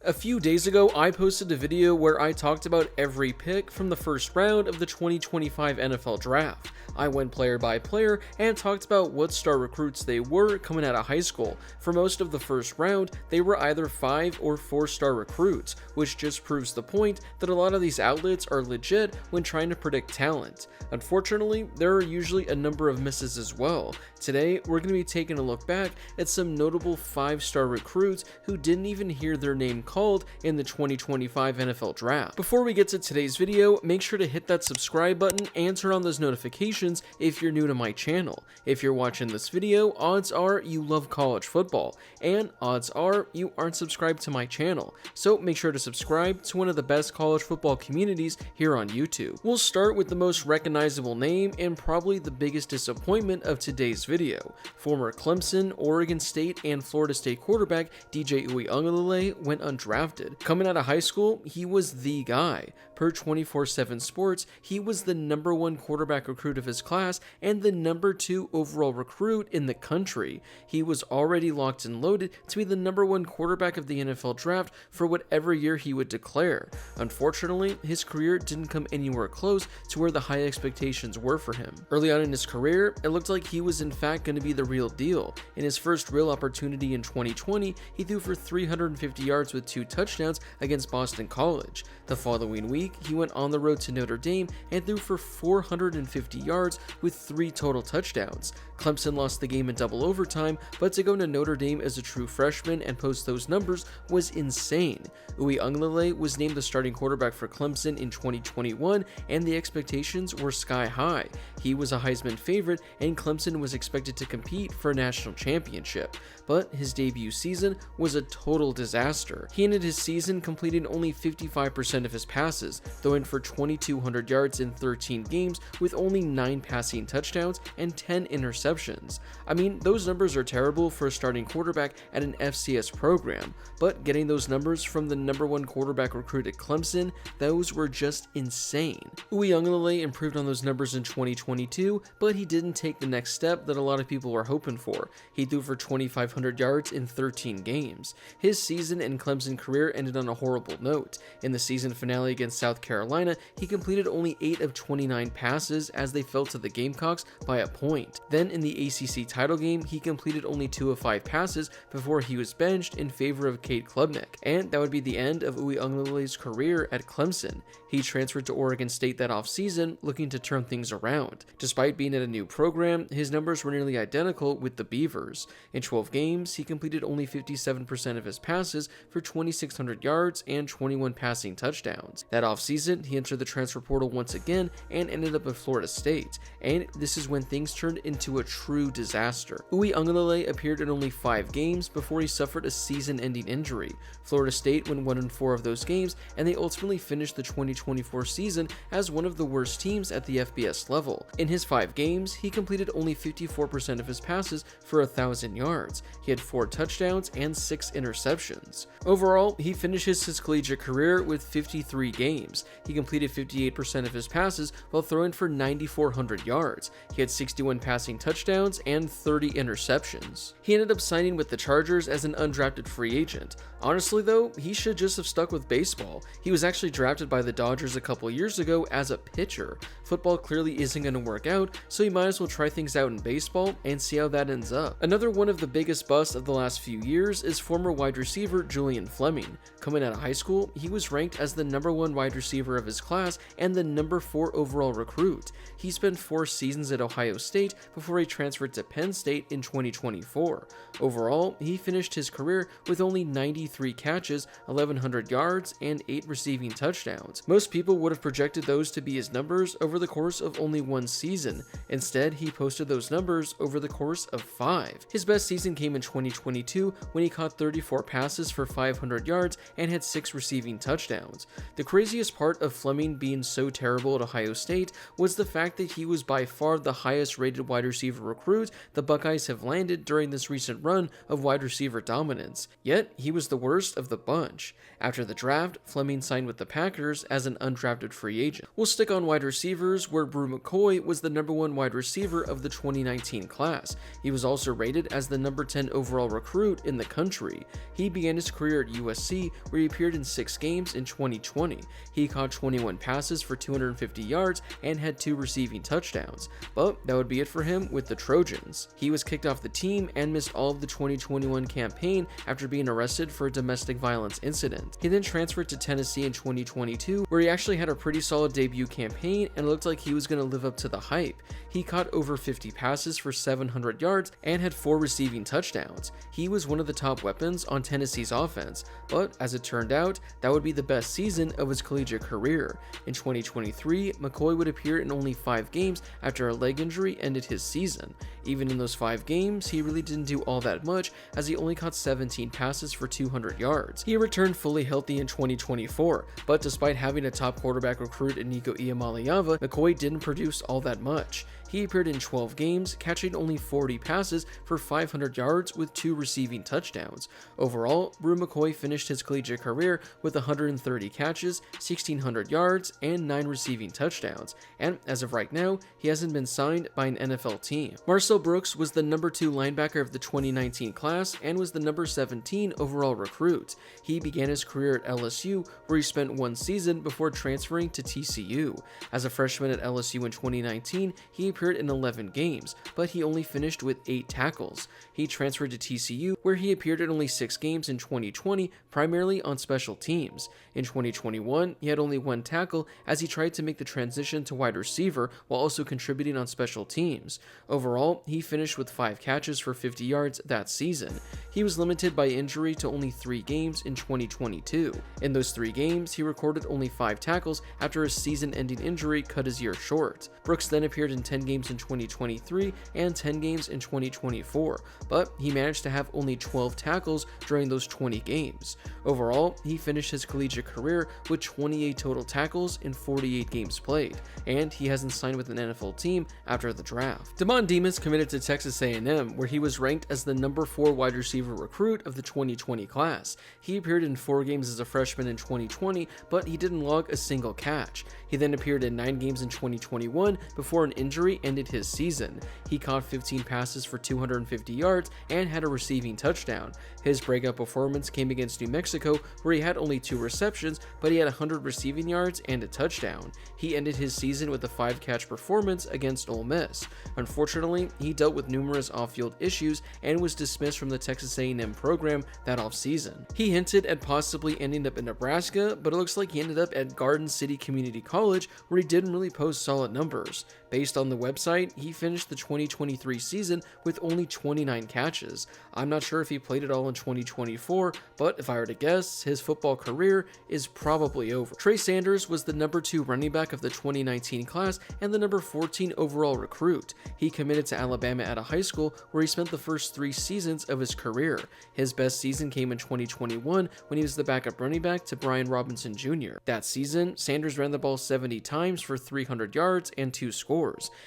A few days ago, I posted a video where I talked about every pick from the first round of the 2025 NFL Draft. I went player by player and talked about what star recruits they were coming out of high school. For most of the first round, they were either 5 or 4-star recruits, which just proves the point that a lot of these outlets are legit when trying to predict talent. Unfortunately, there are usually a number of misses as well. Today, we're going to be taking a look back at some notable 5-star recruits who didn't even hear their name called in the 2025 NFL Draft. Before we get to today's video, make sure to hit that subscribe button and turn on those notifications if you're new to my channel. If you're watching this video, odds are you love college football, and odds are you aren't subscribed to my channel, so make sure to subscribe to one of the best college football communities here on YouTube. We'll start with the most recognizable name and probably the biggest disappointment of today's video. Former Clemson, Oregon State, and Florida State quarterback DJ Uiagalelei went undrafted. Coming out of high school, he was the guy. Per 24/7 Sports, he was the #1 quarterback recruit of his class and the #2 overall recruit in the country. He was already locked and loaded to be the #1 quarterback of the NFL Draft for whatever year he would declare. Unfortunately, his career didn't come anywhere close to where the high expectations were for him. Early on in his career, it looked like he was in fact going to be the real deal. In his first real opportunity in 2020, he threw for 350 yards with 2 touchdowns against Boston College. The following week, he went on the road to Notre Dame and threw for 450 yards with 3 total touchdowns. Clemson lost the game in double overtime, but to go to Notre Dame as a true freshman and post those numbers was insane. Uiagalelei was named the starting quarterback for Clemson in 2021, and the expectations were sky high. He was a Heisman favorite, and Clemson was expected to compete for a national championship. But his debut season was a total disaster. He ended his season completing only 55% of his passes, throwing for 2,200 yards in 13 games with only 9 passing touchdowns and 10 interceptions. I mean, those numbers are terrible for a starting quarterback at an FCS program, but getting those numbers from the #1 quarterback recruit at Clemson, those were just insane. Uiagalelei improved on those numbers in 2022, but he didn't take the next step that a lot of people were hoping for. He threw for 2,500 yards in 13 games. His season and Clemson career ended on a horrible note. In the season finale against South Carolina, he completed only 8 of 29 passes as they fell to the Gamecocks by a point. Then in the ACC title game, he completed only 2 of 5 passes before he was benched in favor of Cade Klubnik, and that would be the end of Uiagalelei's career at Clemson. He transferred to Oregon State that offseason, looking to turn things around. Despite being at a new program, his numbers were nearly identical with the Beavers. In 12 games, he completed only 57% of his passes for 2,600 yards and 21 passing touchdowns. That offseason, he entered the transfer portal once again and ended up at Florida State, and this is when things turned into a true disaster. Uiagalelei appeared in only 5 games before he suffered a season-ending injury. Florida State won 1-4 of those games, and they ultimately finished the 2024 season as one of the worst teams at the FBS level. In his 5 games, he completed only 54% of his passes for 1,000 yards. He had 4 touchdowns and 6 interceptions. Overall, he finishes his collegiate career with 53 games. He completed 58% of his passes while throwing for 9,400 yards. He had 61 passing touchdowns and 30 interceptions. He ended up signing with the Chargers as an undrafted free agent. Honestly though, he should just have stuck with baseball. He was actually drafted by the Dodgers a couple years ago as a pitcher. Football clearly isn't going to work out, so he might as well try things out in baseball and see how that ends up. Another one of the biggest busts of the last few years is former wide receiver Julian Fleming. Coming out of high school, he was ranked as the #1 wide receiver of his class and the #4 overall recruit. He spent 4 seasons at Ohio State before he transferred to Penn State in 2024. Overall, he finished his career with only 93 catches, 1,100 yards, and 8 receiving touchdowns. Most people would have projected those to be his numbers over the course of only 1 season. Instead, he posted those numbers over the course of 5. His best season came in 2022 when he caught 34 passes for 500 yards and had 6 receiving touchdowns. The craziest part of Fleming being so terrible at Ohio State was the fact that he was by far the highest rated wide receiver recruit the Buckeyes have landed during this recent run of wide receiver dominance. Yet, he was the worst of the bunch. After the draft, Fleming signed with the Packers as an undrafted free agent. We'll stick on wide receivers, where Bru McCoy was the #1 wide receiver of the 2019 class. He was also rated as the #10 overall recruit in the country. He began his career at USC, where he appeared in 6 games in 2020. He caught 21 passes for 250 yards and had 2 receiving touchdowns, but that would be it for him with the Trojans. He was kicked off the team and missed all of the 2021 campaign after being arrested for a domestic violence incident. He then transferred to Tennessee in 2022, where he actually had a pretty solid debut campaign and it looked like he was going to live up to the hype. He caught over 50 passes for 700 yards and had 4 receiving touchdowns. He was one of the top weapons on Tennessee's offense, but as it turned out, that would be the best season of his collegiate career. In 2023, McCoy would appear in only 5 games after a leg injury ended his season. Even in those 5 games, he really didn't do all that much, as he only caught 17 passes for 200 yards. He returned fully healthy in 2024, but despite having a top quarterback recruit in DJ Uiagalelei, McCoy didn't produce all that much. He appeared in 12 games, catching only 40 passes for 500 yards with 2 receiving touchdowns. Overall, Bru McCoy finished his collegiate career with 130 catches, 1,600 yards, and 9 receiving touchdowns, and as of right now, he hasn't been signed by an NFL team. Marcel Brooks was the number 2 linebacker of the 2019 class and was the number 17 overall recruit. He began his career at LSU, where he spent 1 season before transferring to TCU. As a freshman at LSU in 2019, he appeared in 11 games, but he only finished with 8 tackles. He transferred to TCU, where he appeared in only 6 games in 2020, primarily on special teams. In 2021, he had only 1 tackle as he tried to make the transition to wide receiver while also contributing on special teams. Overall, he finished with 5 catches for 50 yards that season. He was limited by injury to only 3 games in 2022. In those 3 games, he recorded only 5 tackles after a season-ending injury cut his year short. Brooks then appeared in 10 games in 2023 and 10 games in 2024, but he managed to have only 12 tackles during those 20 games. Overall, he finished his collegiate career with 28 total tackles in 48 games played, and he hasn't signed with an NFL team after the draft. Damon Demas committed to Texas A&M, where he was ranked as the number 4 wide receiver recruit of the 2020 class. He appeared in 4 games as a freshman in 2020, but he didn't log a single catch. He then appeared in 9 games in 2021 before an injury ended his season. He caught 15 passes for 250 yards and had a receiving touchdown. His breakout performance came against New Mexico, where he had only 2 receptions, but he had 100 receiving yards and a touchdown. He ended his season with a 5-catch performance against Ole Miss. Unfortunately, he dealt with numerous off-field issues and was dismissed from the Texas A&M program that offseason. He hinted at possibly ending up in Nebraska, but it looks like he ended up at Garden City Community College, where he didn't really post solid numbers. Based on the website, he finished the 2023 season with only 29 catches. I'm not sure if he played it all in 2024, but if I were to guess, his football career is probably over. Trey Sanders was the number 2 running back of the 2019 class and the number 14 overall recruit. He committed to Alabama out of high school, where he spent the first 3 seasons of his career. His best season came in 2021 when he was the backup running back to Brian Robinson Jr. That season, Sanders ran the ball 70 times for 300 yards and 2 scores.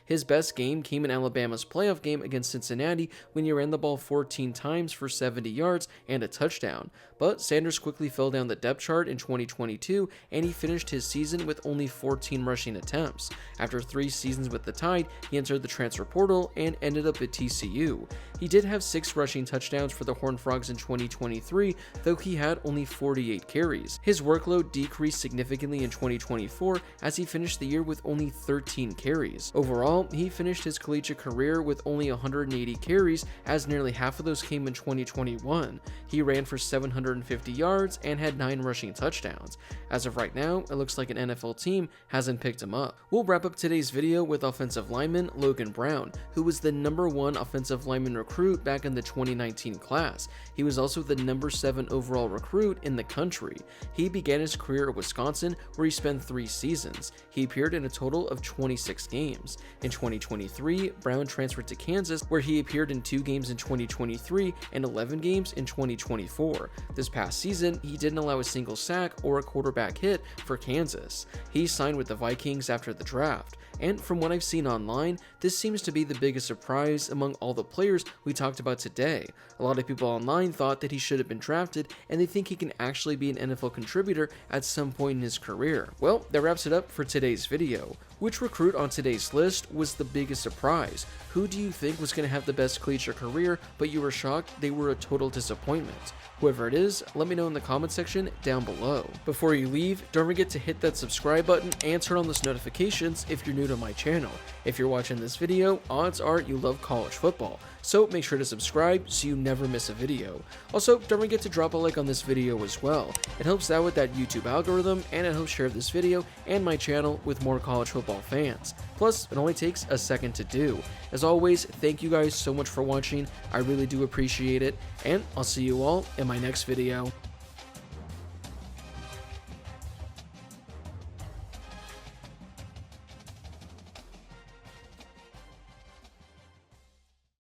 His best game came in Alabama's playoff game against Cincinnati when he ran the ball 14 times for 70 yards and a touchdown. But Sanders quickly fell down the depth chart in 2022, and he finished his season with only 14 rushing attempts. After 3 seasons with the Tide, he entered the transfer portal and ended up at TCU. He did have 6 rushing touchdowns for the Horned Frogs in 2023, though he had only 48 carries. His workload decreased significantly in 2024 as he finished the year with only 13 carries. Overall, he finished his collegiate career with only 180 carries, as nearly half of those came in 2021. He ran for 750 yards and had 9 rushing touchdowns. As of right now, it looks like an NFL team hasn't picked him up. We'll wrap up today's video with offensive lineman Logan Brown, who was the number 1 offensive lineman recruit back in the 2019 class. He was also the number 7 overall recruit in the country. He began his career at Wisconsin, where he spent 3 seasons. He appeared in a total of 26 games. In 2023, Brown transferred to Kansas, where he appeared in 2 games in 2023 and 11 games in 2024. This past season, he didn't allow a single sack or a quarterback hit for Kansas. He signed with the Vikings after the draft. And from what I've seen online, this seems to be the biggest surprise among all the players we talked about today. A lot of people online thought that he should have been drafted, and they think he can actually be an NFL contributor at some point in his career. Well, that wraps it up for today's video. Which recruit on today's list was the biggest surprise? Who do you think was going to have the best collegiate career, but you were shocked they were a total disappointment? Whoever it is, let me know in the comment section down below. Before you leave, don't forget to hit that subscribe button and turn on those notifications if you're new to my channel. If you're watching this video, odds are you love college football, so make sure to subscribe so you never miss a video. Also, don't forget to drop a like on this video as well. It helps out with that YouTube algorithm, and it helps share this video and my channel with more college football fans. Plus, it only takes a second to do. As always, thank you guys so much for watching. I really do appreciate it, and I'll see you all in my next video.